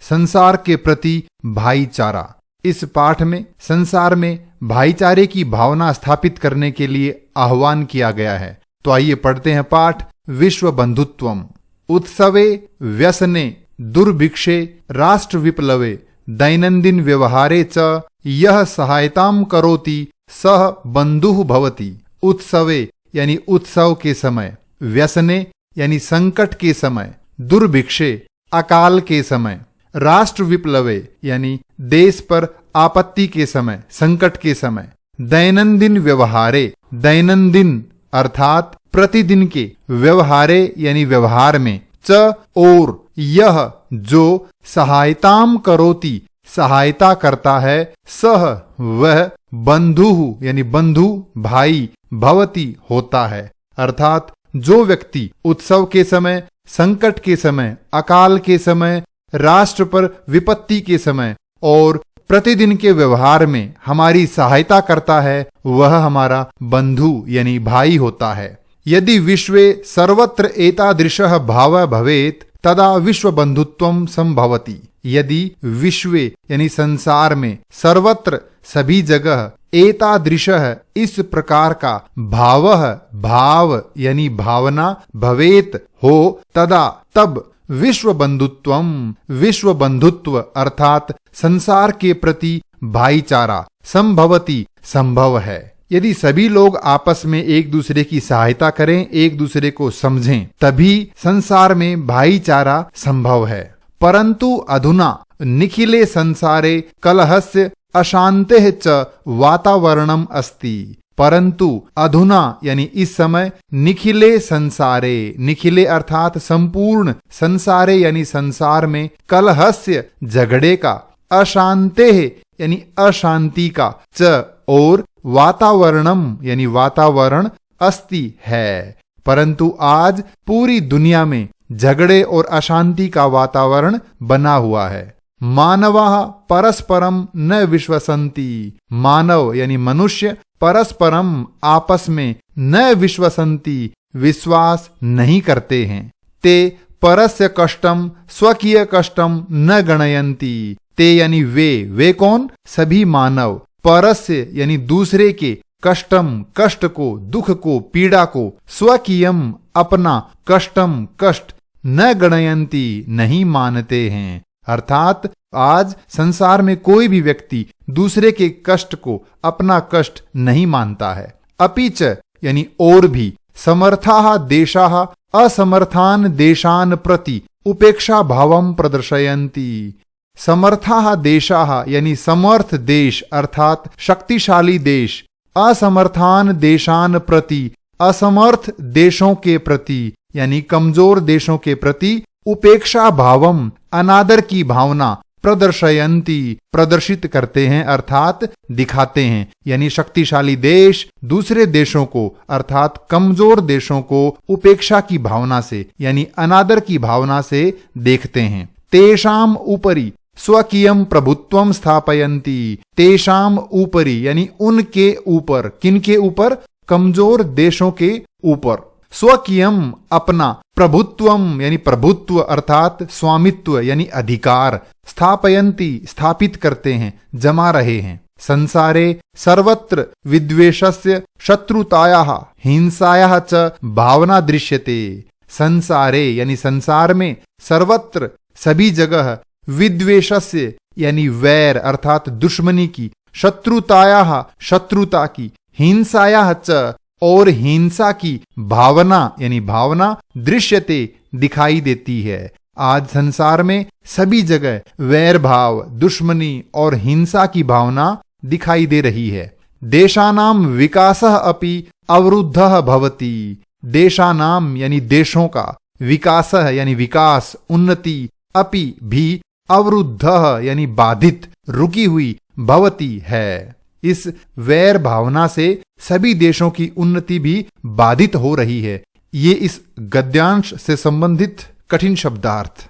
संसार के प्रति भाईचारा। इस पाठ में संसार में भाईचारे की भावना स्थापित करने के लिए आह्वान किया गया है। तो आइए पढ़ते हैं पाठ। विश्व बंधुत्वम उत्सवे व्यसने दुर्भिक्षे राष्ट्र विप्लवे दैनंदिन व्यवहारे च यह सहायताम करोति सह बंधुः भवति। उत्सवे यानी उत्सव के समय, व्यसने यानी संकट के समय, दुर्भिक्षे अकाल के समय, राष्ट्र विप्लवे यानी देश पर आपत्ति के समय, संकट के समय, दैनंदिन व्यवहारे, दैनंदिन अर्थात प्रतिदिन के, व्यवहारे यानी व्यवहार में, च और यह जो सहायताम करोति सहायता करता है, सह वह बंधु यानी बंधु भाई भवति होता है। अर्थात जो व्यक्ति उत्सव के समय, संकट के समय, अकाल के समय, राष्ट्र पर विपत्ति के समय और प्रतिदिन के व्यवहार में हमारी सहायता करता है, वह हमारा बंधु यानी भाई होता है। यदि विश्वे सर्वत्र एतादृशः भावः भवेत् तदा विश्व बंधुत्वं संभवति। यदि विश्वे यानी संसार में, सर्वत्र सभी जगह, एतादृशः इस प्रकार का भावः भाव यानी भावना, भवेत हो, तदा तब विश्व बंधुत्वम विश्व बंधुत्व अर्थात संसार के प्रति भाईचारा संभवति संभव है। यदि सभी लोग आपस में एक दूसरे की सहायता करें, एक दूसरे को समझें, तभी संसार में भाईचारा संभव है। परंतु अधुना निखिले संसारे कलहस्य अशांतेः च वातावरणम अस्ति। परंतु अधुना यानी इस समय, निखिले संसारे, निखिले अर्थात संपूर्ण, संसारे यानी संसार में, कलहस्य झगड़े का, अशांतेः यानी अशांति का, च और वातावरणम यानी वातावरण, अस्ति है। परंतु आज पूरी दुनिया में झगड़े और अशांति का वातावरण बना हुआ है। मानवाः परस्परम न विश्वसन्ति। मानव यानी मनुष्य परस्परम आपस में न विश्वसन्ति विश्वास नहीं करते हैं। ते परस्य कष्टम स्वकीय कष्टम न गणयन्ति। ते यानी वे कौन? सभी मानव। परस्य यानी दूसरे के, कष्टम कष्ट को, दुख को, पीड़ा को, स्वकीयम अपना, कष्टम कष्ट, न गणयन्ति नहीं मानते हैं। अर्थात आज संसार में कोई भी व्यक्ति दूसरे के कष्ट को अपना कष्ट नहीं मानता है। अपिच यानी और भी, समर्थाः देशाः असमर्थान देशान प्रति उपेक्षा भावम प्रदर्शयन्ति। समर्थाः देशाः यानी समर्थ देश अर्थात शक्तिशाली देश, असमर्थान देशान प्रति असमर्थ देशों के प्रति यानी कमजोर देशों के प्रति उपेक्षा भावम अनादर की भावना प्रदर्शयन्ति प्रदर्शित करते हैं अर्थात दिखाते हैं। यानी शक्तिशाली देश दूसरे देशों को अर्थात कमजोर देशों को उपेक्षा की भावना से यानी अनादर की भावना से देखते हैं। तेषाम ऊपरी स्वकीयम प्रभुत्वम स्थापयन्ति। तेषाम ऊपरी यानी उनके ऊपर, किनके ऊपर? कमजोर देशों के ऊपर। स्वकीयम अपना, प्रभुत्वम यानी प्रभुत्व अर्थात स्वामित्व यानी अधिकार, स्थापयन्ति स्थापित करते हैं, जमा रहे हैं। संसारे सर्वत्र विद्वेषस्य शत्रुतायाः हिंसायाः च भावना दृश्यते। संसारे यानी संसार में, सर्वत्र सभी जगह, विद्वेषस्य यानी वैर अर्थात दुश्मनी की, शत्रुतायाः शत्रुता की, हिंसायाः च और हिंसा की भावना यानी भावना दृश्यते दिखाई देती है। आज संसार में सभी जगह वैर भाव, दुश्मनी और हिंसा की भावना दिखाई दे रही है। देशानाम विकासः अपि अवरुद्धः भवति। देशानाम यानी देशों का, विकासः यानी विकास, उन्नति, अपि भी, अवरुद्धः यानी बाधित, रुकी हुई, भवति है। इस वैर भावना से सभी देशों की उन्नति भी बाधित हो रही है। ये इस गद्यांश से संबंधित कठिन शब्दार्थ।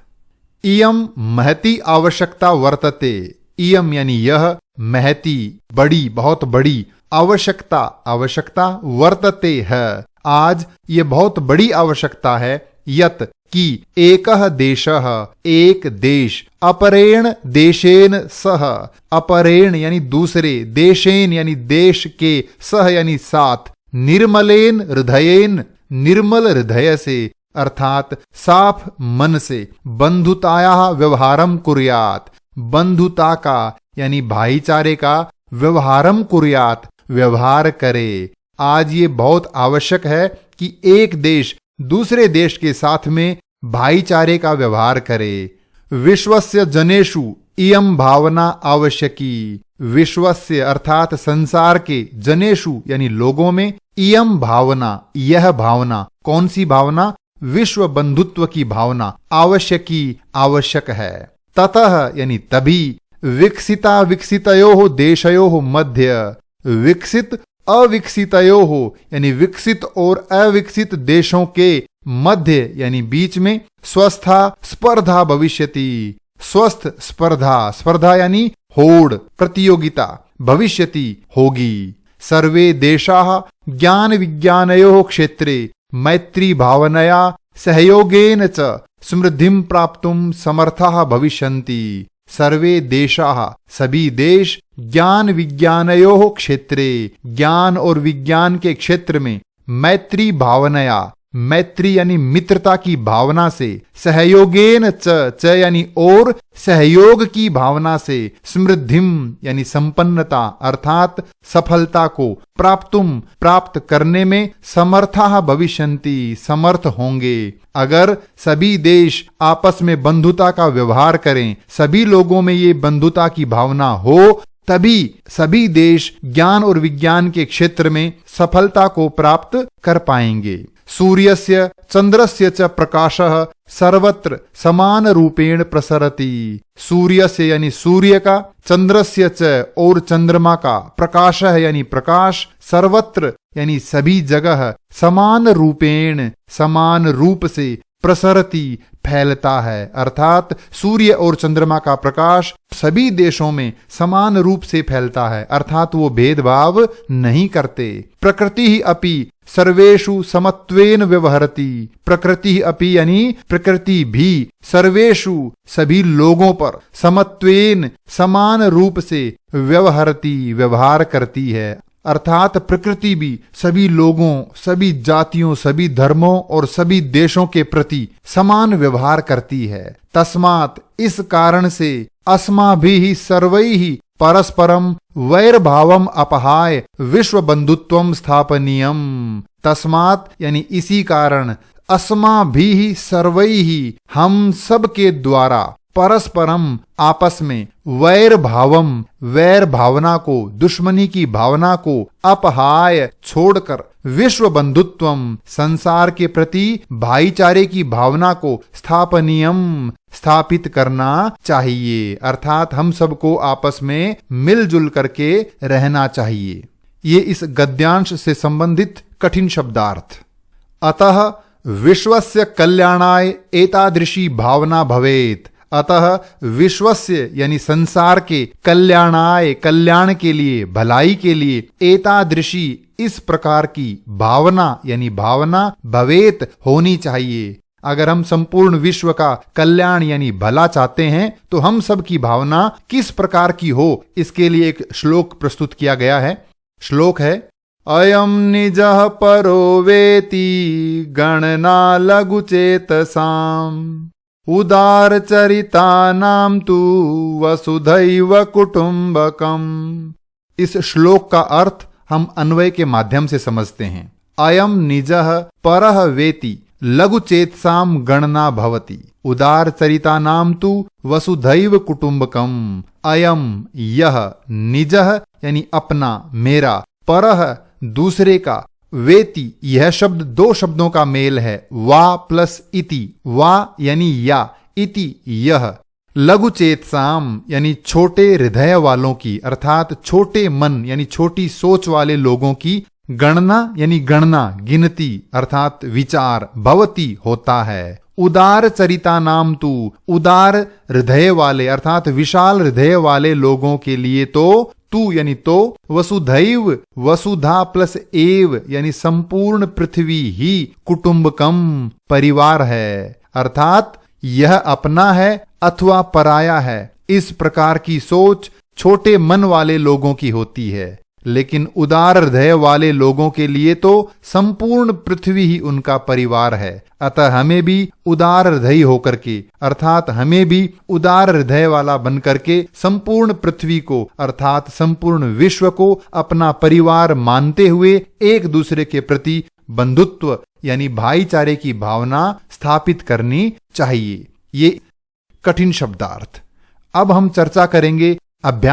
इयम महती आवश्यकता वर्तते। इयम यानी यह, महती बड़ी, बहुत बड़ी, आवश्यकता आवश्यकता, वर्तते है आज ये बहुत बड़ी आवश्यकता है, यत कि एकः देशः एक देश अपरेण देशेन सह, अपरेण यानी दूसरे, देशेन यानी देश के, सह यानी साथ, निर्मलेन हृदयेन निर्मल हृदय से अर्थात साफ मन से, बंधुताया व्यवहारम कुर्यात, बंधुता का यानी भाईचारे का व्यवहारम कुर्यात व्यवहार करे। आज ये बहुत आवश्यक है कि एक देश दूसरे देश के साथ में भाईचारे का व्यवहार करे। विश्वस्य जनेषु इयं भावना आवश्यकी, विश्वस्य अर्थात संसार के, जनेषु यानी लोगों में, इयं भावना यह भावना, कौन सी भावना? विश्व बंधुत्व की भावना आवश्यकी आवश्यक है। ततः यानी तभी, विकसिता विकसितयोः देशयोः मध्य, विकसित अविकसितयोः यानी विकसित और अविकसित देशों के मध्य यानी बीच में, स्वस्था स्पर्धा भविष्यति, स्वस्थ स्पर्धा, स्पर्धा यानी होड़, प्रतियोगिता, भविष्यति होगी। सर्वे देशाः ज्ञान विज्ञानयोः क्षेत्रे मैत्री भावनया सहयोगेन च समृद्धिं प्राप्तुं समर्थाः भविष्यन्ति। सर्वे देशाः सभी देश ज्ञान विज्ञानयोः क्षेत्रे, ज्ञान और विज्ञान के क्षेत्र में, मैत्री भावनया, मैत्री यानी मित्रता की भावना से, सहयोगेन च यानी और सहयोग की भावना से, समृद्धिम यानी संपन्नता अर्थात सफलता को, प्राप्तुम प्राप्त करने में, समर्थाः भविष्यन्ति समर्थ होंगे। अगर सभी देश आपस में बंधुता का व्यवहार करें, सभी लोगों में ये बंधुता की भावना हो, तभी सभी देश ज्ञान और विज्ञान के क्षेत्र में सफलता को प्राप्त कर पाएंगे। सूर्यस्य चंद्रस्य च प्रकाशः सर्वत्र समान रूपेण प्रसरति, सूर्यस्य यानी सूर्य का, चंद्रस्य च और चंद्रमा का, प्रकाशः यानी प्रकाश, सर्वत्र यानी सभी जगह, समान रूपेण समान रूप से, प्रसरति फैलता है, अर्थात सूर्य और चंद्रमा का प्रकाश सभी देशों में समान रूप से फैलता है, अर्थात वो भेदभाव नहीं करते। प्रकृति ही अपि सर्वेषु समत्वेन व्यवहरति, प्रकृति अपि यानी प्रकृति भी, सर्वेषु सभी लोगों पर, समत्वेन समान रूप से, व्यवहरति व्यवहार करती है, अर्थात प्रकृति भी सभी लोगों, सभी जातियों, सभी धर्मों और सभी देशों के प्रति समान व्यवहार करती है। तस्मात् इस कारण से अस्माभिः सर्वैः परस्परम वैरभावम अपहाय विश्व बंधुत्वम स्थापनीयम, तस्मात् यानी इसी कारण, अस्माभिः सर्वैः हम सब के द्वारा, परस्परम आपस में, वैर भावम वैर भावना को, दुश्मनी की भावना को, अपहाय छोड़कर, विश्व बंधुत्वम संसार के प्रति भाईचारे की भावना को, स्थापनीयम स्थापित करना चाहिए, अर्थात हम सबको आपस में मिलजुल करके रहना चाहिए। ये इस गद्यांश से संबंधित कठिन शब्दार्थ। अतः विश्वस्य कल्याणाय एतादृशी भावना भवेत्, अतः विश्वस्य यानी संसार के, कल्याणाय कल्याण के लिए, भलाई के लिए, एतादृशी इस प्रकार की भावना यानी भावना भवेत होनी चाहिए। अगर हम संपूर्ण विश्व का कल्याण यानी भला चाहते हैं तो हम सब की भावना किस प्रकार की हो, इसके लिए एक श्लोक प्रस्तुत किया गया है। श्लोक है, अयम निजः परो वेति गणना लघु चेतसाम उदार चरितानाम तु वसुधैव कुटुंबकम। इस श्लोक का अर्थ हम अन्वय के माध्यम से समझते हैं। अयम निजः परः वेति लघु चेतसाम गणना भवति उदार चरितानाम तु वसुधैव कुटुंबकम। अयम यह, निजः यानी अपना, मेरा, परः दूसरे का, वेति यह शब्द दो शब्दों का मेल है, वा प्लस इति, वा यानी या, इति यह, लघु चेतसाम यानी छोटे हृदय वालों की, अर्थात छोटे मन यानी छोटी सोच वाले लोगों की, गणना यानी गणना, गिनती अर्थात विचार, भवती होता है। उदार चरिता नाम तू, उदार हृदय वाले अर्थात विशाल हृदय वाले लोगों के लिए तो तू यानी तो, वसुधैव वसुधा प्लस एव यानी संपूर्ण पृथ्वी ही कुटुंबकम परिवार है, अर्थात यह अपना है अथवा पराया है। इस प्रकार की सोच छोटे मन वाले लोगों की होती है, लेकिन उदार हृदय वाले लोगों के लिए तो संपूर्ण पृथ्वी ही उनका परिवार है। अतः हमें भी उदार हृदय होकर के, अर्थात हमें भी उदार हृदय वाला बनकर के संपूर्ण पृथ्वी को अर्थात संपूर्ण विश्व को अपना परिवार मानते हुए एक दूसरे के प्रति बंधुत्व यानी भाईचारे की भावना स्थापित करनी चाहिए। ये कठिन शब्दार्थ। अब हम चर्चा करेंगे अभ्यास